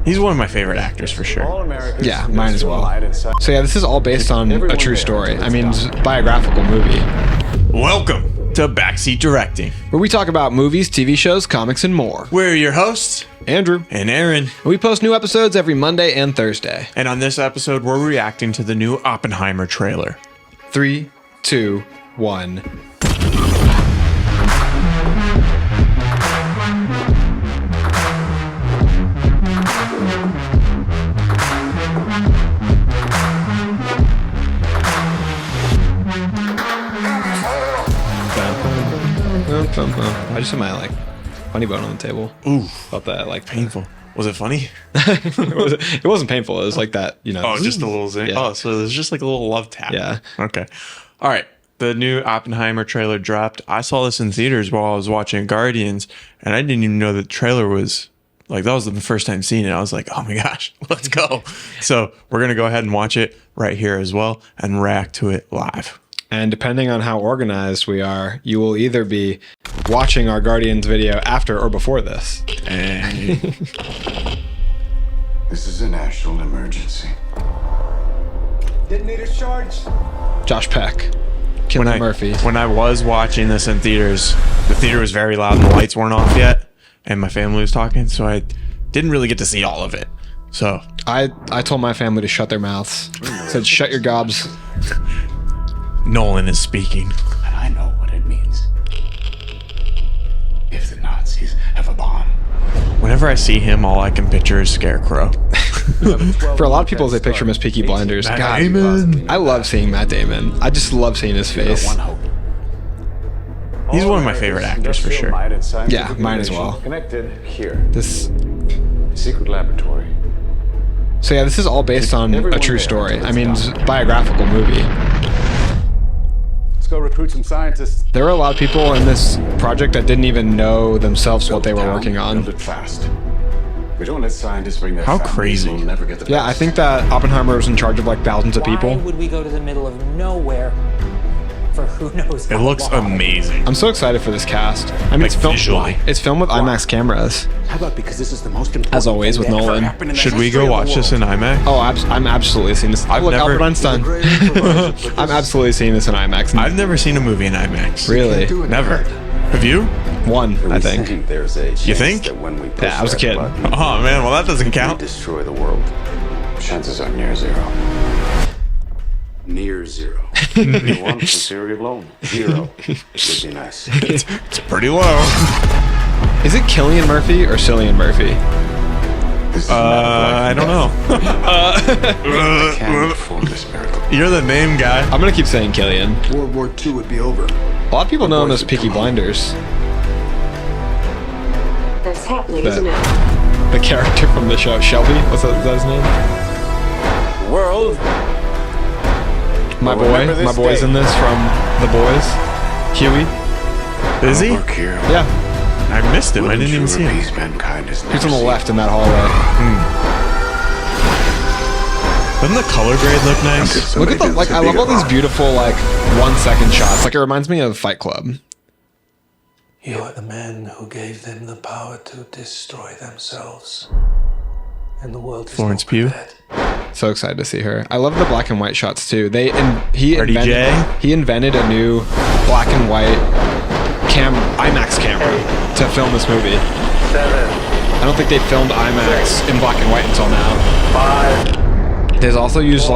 He's one of my favorite actors for sure. Yeah, mine as well. So yeah, this is all based on a true story. I mean, it's a biographical movie. Welcome to Backseat Directing, Where we talk about movies, TV shows, comics, and more. we're your hosts, Andrew. and Aaron. We post new episodes every Monday and Thursday. And on this episode, we're reacting to the new Oppenheimer trailer. 3, 2, 1. I just had my funny bone on the table. Ooh, Felt that painful. Was it funny? It wasn't painful. It was like that, Oh, just a little zing. Yeah. Oh, so there's just like a little love tap. Yeah. Okay. All right. The new Oppenheimer trailer dropped. I saw this in theaters while I was watching Guardians, and I didn't even know the trailer was that was the first time seeing it. I was like, oh my gosh, let's go. So we're going to go ahead and watch it right here as well and react to it live. And depending on how organized we are, you will either be watching our Guardians video after or before this. And This is a national emergency. Detonator charge. Josh Peck, Cillian Murphy. When I was watching this in theaters, the theater was very loud and the lights weren't off yet, and my family was talking, so I didn't really get to see all of it. So I told my family to shut their mouths. Said, shut your gobs. Nolan is speaking. And I know what it means. If the Nazis have a bomb. Whenever I see him, all I can picture is Scarecrow. For a lot of people, they picture him as Peaky Blinders. Matt God, Damon. I love seeing Matt Damon. I just love seeing his face. One hope. He's one of my favorite actors for sure. Yeah, mine as well. Connected here. This. Secret laboratory. So yeah, this is all based on a true story. I mean, it's a biographical movie. Let's go recruit some scientists. There were a lot of people in this project that didn't even know themselves what they were working on. Build it fast. We don't let scientists bring their How families, crazy. we'll never get the Yeah, I best. think that Oppenheimer was in charge of thousands of Why people. would we go to the middle of nowhere for who knows It how looks long? amazing. I'm so excited for this cast. I mean, Like, visually. It's filmed with IMAX cameras. How about because this is the most important As always with thing that ever Nolan. happened in the Should we history go of the watch this world. in IMAX? Oh, I'm absolutely seeing this. I've Look, never- Albert Einstein. I'm absolutely seeing this in IMAX. I've never seen a movie in IMAX. Really? Never. Have you? One, I think. There's a chance You think? that when we push Yeah, I was a that kid. button, Oh man, well that doesn't we count. destroy the world. Chances are near zero. Near zero. You want from theory alone? Zero would be nice. It's pretty low. Is it Cillian Murphy or Cillian Murphy? This is I don't know. I can't perform this miracle. You're the name guy. I'm gonna keep saying Cillian. World War II would be over. A lot of people know him as Peaky Blinders. That's happening, That- isn't it? The character from the show, Shelby. Is that his name? World. My Well, remember boy. this My boy's day. in this from The Boys. Huey. Is he? Work here. Yeah. I missed him. I didn't even see him. Appease mankind is He's on the left in that hallway. Doesn't the color grade look nice? Look at the I love all these beautiful 1 second shots. It reminds me of Fight Club. You are the men who gave them the power to destroy themselves. And the world is Florence not Pugh. prepared. So excited to see her. I love the black and white shots too. He invented a new black and white IMAX camera to film this movie. I don't think they filmed IMAX in black and white until now. They've also used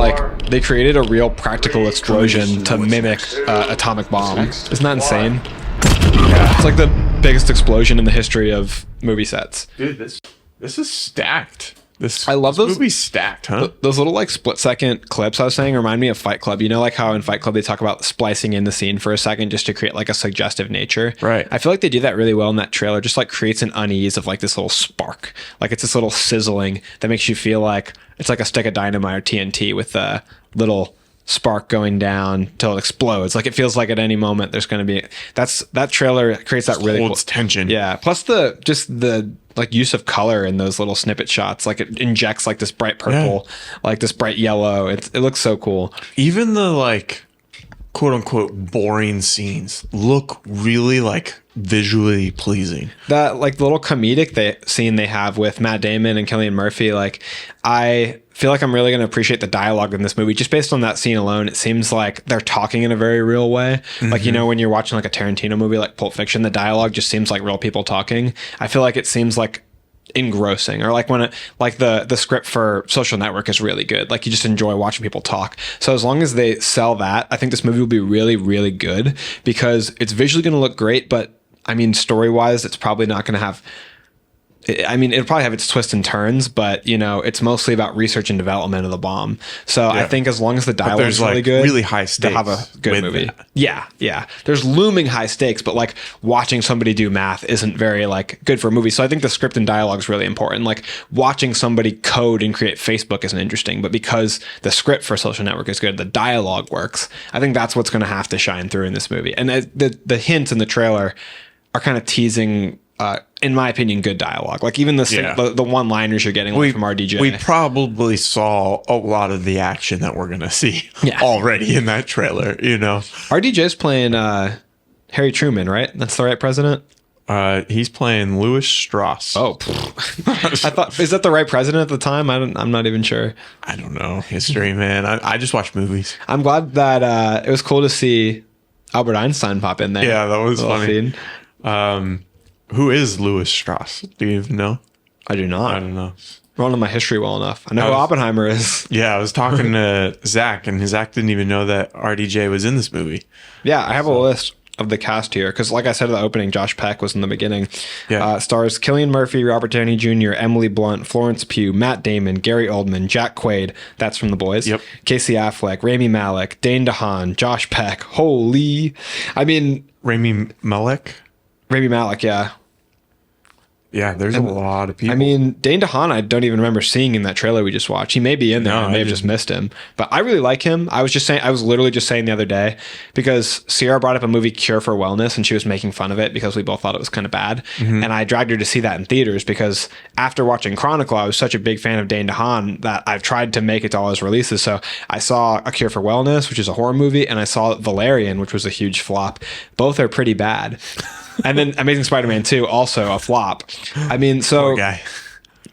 they created a real practical explosion to mimic atomic bomb. Isn't that insane? It's like the biggest explosion in the history of movie sets. Dude, this is stacked. I love this those- movie's stacked, huh? Those little split second clips I was saying remind me of Fight Club. You know, how in Fight Club they talk about splicing in the scene for a second just to create a suggestive nature. Right. I feel like they do that really well in that trailer. Just creates an unease of this little spark. It's this little sizzling that makes you feel like it's like a stick of dynamite or TNT with a little spark going down till it explodes. It feels like at any moment there's going to be that trailer creates that really holds cool tension. Yeah. Plus the use of color in those little snippet shots. It injects this bright purple, this bright yellow. It looks so cool. Even the quote unquote boring scenes look really like visually pleasing. That like the little comedic scene they have with Matt Damon and Cillian Murphy, like I feel like I'm really going to appreciate the dialogue in this movie just based on that scene alone. It seems like they're talking in a very real way. Like, you know, when you're watching like a Tarantino movie like Pulp Fiction, the dialogue just seems like real people talking. I feel like it seems like engrossing, or like when it like the script for Social Network is really good, like you just enjoy watching people talk. So as long as they sell that, I think this movie will be really, really good, because it's visually going to look great, but I mean, story wise, it's probably not going to have, I mean, it'll probably have its twists and turns, but you know, it's mostly about research and development of the bomb. So I think as long as the dialogue is really good, really high stakes, they'll have a good movie. That. Yeah. There's looming high stakes, but like watching somebody do math isn't very like good for a movie. So I think the script and dialogue is really important. Like watching somebody code and create Facebook isn't interesting, but because the script for Social Network is good, the dialogue works. I think that's what's going to have to shine through in this movie. And the hints in the trailer are kind of teasing, in my opinion, good dialogue. Like even the one-liners you're getting from RDJ. We probably saw a lot of the action that we're gonna see already in that trailer. You know, RDJ's playing Harry Truman, right? That's the right president. He's playing Louis Strauss. Oh, I thought, is that the right president at the time? I'm not even sure. I don't know history, man. I just watch movies. I'm glad that it was cool to see Albert Einstein pop in there. Yeah, that was funny. Who is Louis Strauss? Do you even know? I do not. I don't know. I don't know my history well enough. I know who Oppenheimer is. Yeah, I was talking to Zach, and Zach didn't even know that RDJ was in this movie. Yeah, I have a list of the cast here, because like I said at the opening, Josh Peck was in the beginning. Yeah. Stars Cillian Murphy, Robert Downey Jr., Emily Blunt, Florence Pugh, Matt Damon, Gary Oldman, Jack Quaid, that's from The Boys. Yep. Casey Affleck, Rami Malek, Dane DeHaan, Josh Peck. Holy, I mean, Rami Malek, yeah. Yeah, there's a lot of people. I mean, Dane DeHaan, I don't even remember seeing in that trailer we just watched. He may be in there. I may have just missed him. But I really like him. I was literally just saying the other day, because Sierra brought up a movie, Cure for Wellness, and she was making fun of it because we both thought it was kind of bad. And I dragged her to see that in theaters, because after watching Chronicle, I was such a big fan of Dane DeHaan that I've tried to make it to all his releases. So I saw A Cure for Wellness, which is a horror movie, and I saw Valerian, which was a huge flop. Both are pretty bad. And then Amazing Spider-Man 2, also a flop. I mean, so... Poor guy.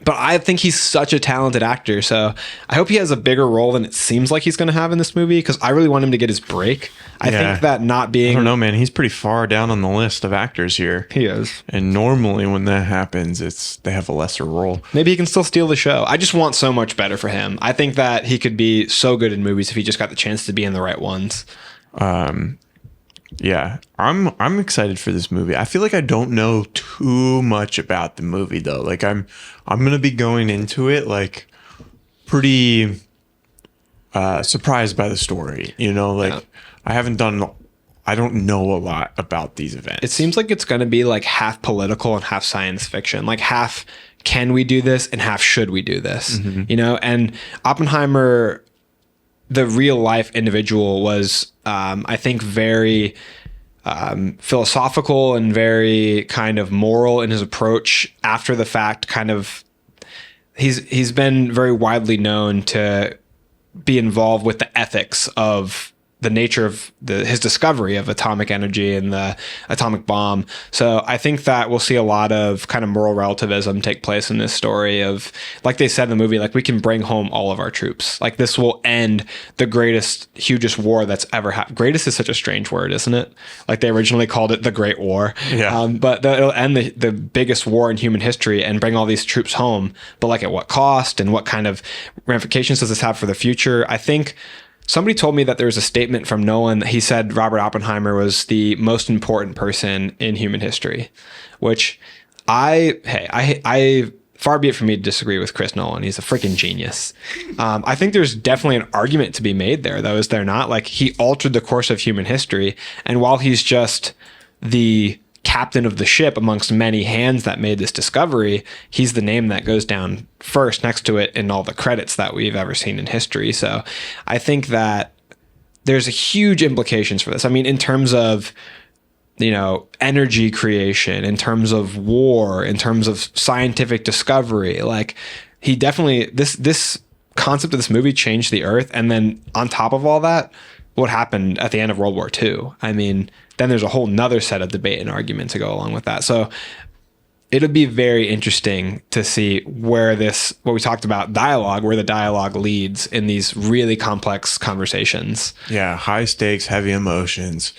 But I think he's such a talented actor, so I hope he has a bigger role than it seems like he's going to have in this movie, because I really want him to get his break. I think that not being... I don't know, man. He's pretty far down on the list of actors here. He is. And normally when that happens, they have a lesser role. Maybe he can still steal the show. I just want so much better for him. I think that he could be so good in movies if he just got the chance to be in the right ones. Yeah, I'm excited for this movie. I feel like I don't know too much about the movie though. Like I'm gonna be going into it like pretty surprised by the story. You know, like I don't know a lot about these events. It seems like it's gonna be like half political and half science fiction. Like half can we do this and half should we do this? You know, and Oppenheimer, the real life individual, was I think very philosophical and very kind of moral in his approach after the fact. Kind of he's been very widely known to be involved with the ethics of the nature of his discovery of atomic energy and the atomic bomb. So I think that we'll see a lot of kind of moral relativism take place in this story of, like they said in the movie, like we can bring home all of our troops. Like this will end the greatest, hugest war that's ever happened. Greatest is such a strange word, isn't it? Like they originally called it the Great War. Yeah. But it'll end the biggest war in human history and bring all these troops home. But like at what cost, and what kind of ramifications does this have for the future? I think somebody told me that there was a statement from Nolan that he said Robert Oppenheimer was the most important person in human history, which I far be it from me to disagree with Chris Nolan. He's a freaking genius. I think there's definitely an argument to be made there, though, is there not? Like he altered the course of human history. And while he's just the captain of the ship amongst many hands that made this discovery, he's the name that goes down first next to it in all the credits that we've ever seen in history. So I think that there's huge implications for this. I mean, in terms of, you know, energy creation, in terms of war, in terms of scientific discovery, like he definitely, this concept of this movie changed the earth. And then on top of all that, what happened at the end of World War II. I mean, then there's a whole nother set of debate and argument to go along with that. So it'll be very interesting to see where what we talked about, where the dialogue leads in these really complex conversations. Yeah, high stakes, heavy emotions.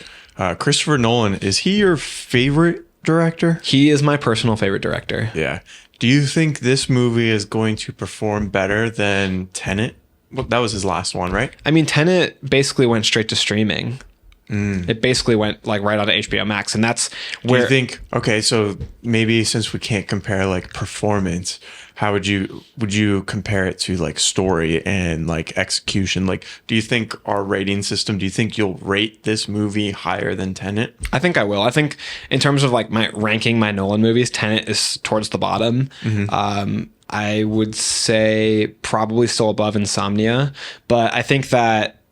Christopher Nolan, is he your favorite director? He is my personal favorite director. Yeah. Do you think this movie is going to perform better than Tenet? Well, that was his last one, right? I mean, Tenet basically went straight to streaming. It basically went like right out of HBO Max, and that's where. Do you think? Okay, so maybe since we can't compare like performance, how would you compare it to like story and like execution? Like, do you think our rating system? Do you think you'll rate this movie higher than Tenet? I think I will. I think in terms of like my ranking my Nolan movies, Tenet is towards the bottom. I would say probably still above Insomnia, but I think that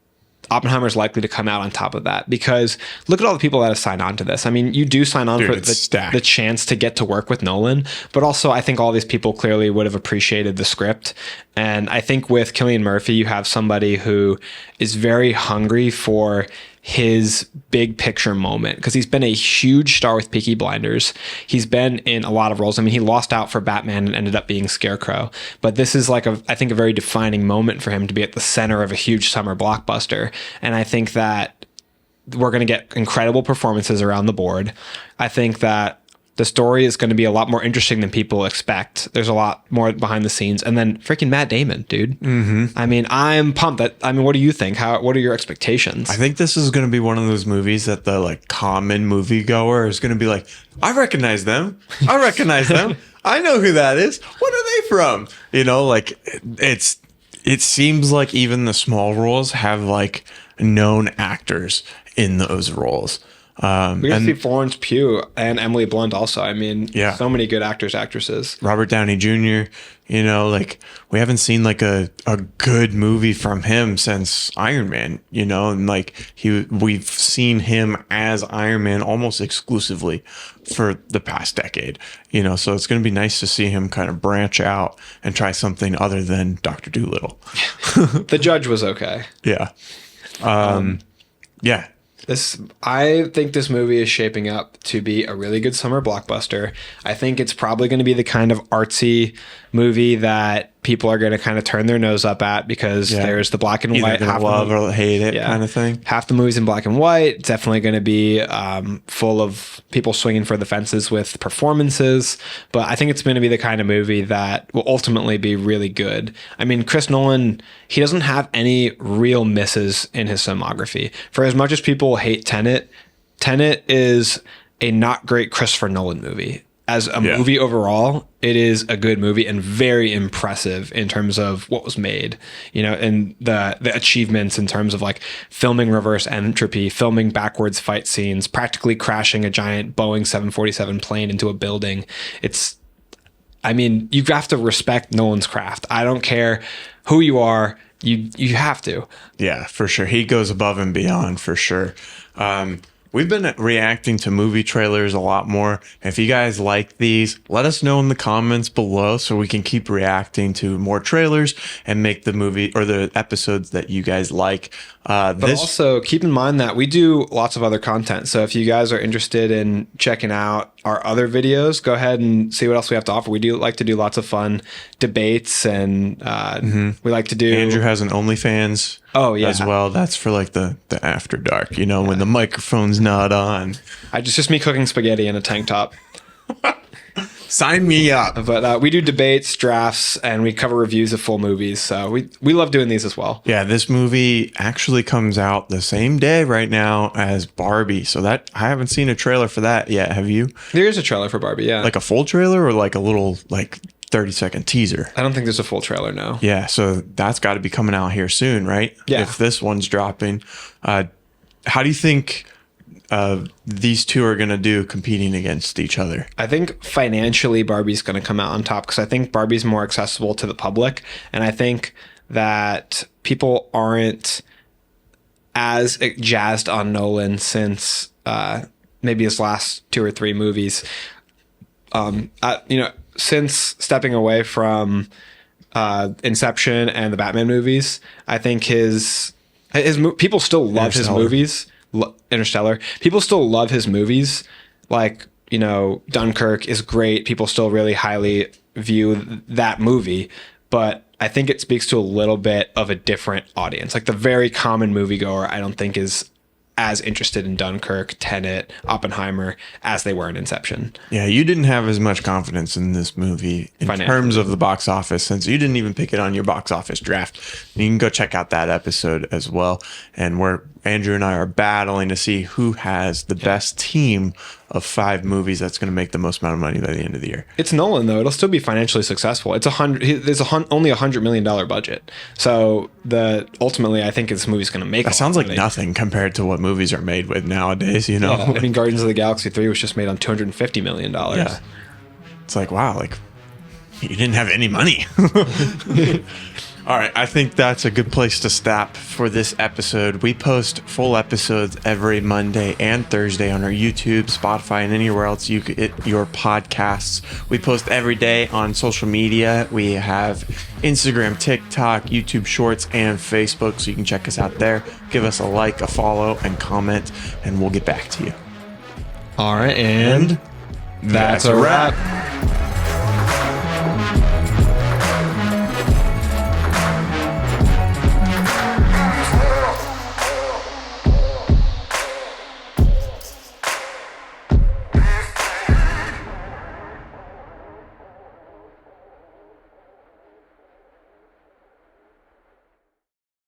Oppenheimer is likely to come out on top of that, because look at all the people that have signed on to this. I mean, you do sign on for the chance to get to work with Nolan, but also I think all these people clearly would have appreciated the script. And I think with Cillian Murphy, you have somebody who is very hungry for his big picture moment, because he's been a huge star with Peaky Blinders. He's been in a lot of roles. I mean, he lost out for Batman and ended up being Scarecrow, but this is like I think a very defining moment for him to be at the center of a huge summer blockbuster. And I think that we're going to get incredible performances around the board. I think that the story is going to be a lot more interesting than people expect. There's a lot more behind the scenes. And then freaking Matt Damon, dude. I mean, I'm pumped. What do you think? What are your expectations? I think this is going to be one of those movies that the like common moviegoer is going to be like, I recognize them. I recognize them. I know who that is. What are they from? You know, like it seems like even the small roles have like known actors in those roles. We're going to see Florence Pugh and Emily Blunt also. I mean, so many good actors, actresses. Robert Downey Jr., you know, like we haven't seen like a good movie from him since Iron Man, you know, and like we've seen him as Iron Man almost exclusively for the past decade, you know, so it's going to be nice to see him kind of branch out and try something other than Dr. Dolittle. The Judge was okay. Yeah. Yeah. I think this movie is shaping up to be a really good summer blockbuster. I think it's probably going to be the kind of artsy movie that people are going to kind of turn their nose up at, because there's the black and white. Either love or hate it kind of thing. Half the movie's in black and white. It's definitely going to be full of people swinging for the fences with performances. But I think it's going to be the kind of movie that will ultimately be really good. I mean, Chris Nolan, he doesn't have any real misses in his filmography. For as much as people hate Tenet is a not great Christopher Nolan movie. As a movie overall, it is a good movie and very impressive in terms of what was made, you know, and the achievements in terms of like filming reverse entropy, filming backwards fight scenes, practically crashing a giant Boeing 747 plane into a building. I mean, you have to respect Nolan's craft. I don't care who you are. You have to. Yeah, for sure. He goes above and beyond for sure. We've been reacting to movie trailers a lot more. If you guys like these, let us know in the comments below so we can keep reacting to more trailers and make the movie or the episodes that you guys like. But also keep in mind that we do lots of other content. So if you guys are interested in checking out our other videos, go ahead and see what else we have to offer. We do like to do lots of fun debates, and we like to do. Andrew has an OnlyFans. Oh yeah, as well. That's for like the after dark, you know, when the microphone's not on. Just me cooking spaghetti in a tank top. Sign me up. But we do debates, drafts, and we cover reviews of full movies. So we love doing these as well. Yeah, this movie actually comes out the same day right now as Barbie. So that I haven't seen a trailer for that yet. Have you? There is a trailer for Barbie, yeah. Like a full trailer or like a little like 30-second teaser? I don't think there's a full trailer, no. Yeah, so that's got to be coming out here soon, right? Yeah. If this one's dropping. How do you think these two are going to do competing against each other? I think financially Barbie's going to come out on top, because I think Barbie's more accessible to the public. And I think that people aren't as jazzed on Nolan since maybe his last 2 or 3 movies. Since stepping away from Inception and the Batman movies, I think his People still love his Interstellar. movies. Interstellar. People still love his movies. Like, you know, Dunkirk is great. People still really highly view that movie. But I think it speaks to a little bit of a different audience. Like the very common moviegoer, I don't think is as interested in Dunkirk, Tenet, Oppenheimer as they were in Inception. Yeah, you didn't have as much confidence in this movie in terms of the box office, since you didn't even pick it on your box office draft. You can go check out that episode as well. And where Andrew and I are battling to see who has the best team of 5 movies that's going to make the most amount of money by the end of the year. It's Nolan though; it'll still be financially successful. It's only $100 million budget. So ultimately, I think this movie's going to make. That sounds like nothing compared to what movies are made with nowadays. You know, I mean, Guardians of the Galaxy 3 was just made on $250 million. Yeah, it's like wow, like you didn't have any money. All right, I think that's a good place to stop for this episode. We post full episodes every Monday and Thursday on our YouTube, Spotify, and anywhere else you get your podcasts. We post every day on social media. We have Instagram, TikTok, YouTube Shorts, and Facebook, so you can check us out there. Give us a like, a follow, and comment, and we'll get back to you. All right, and that's a wrap.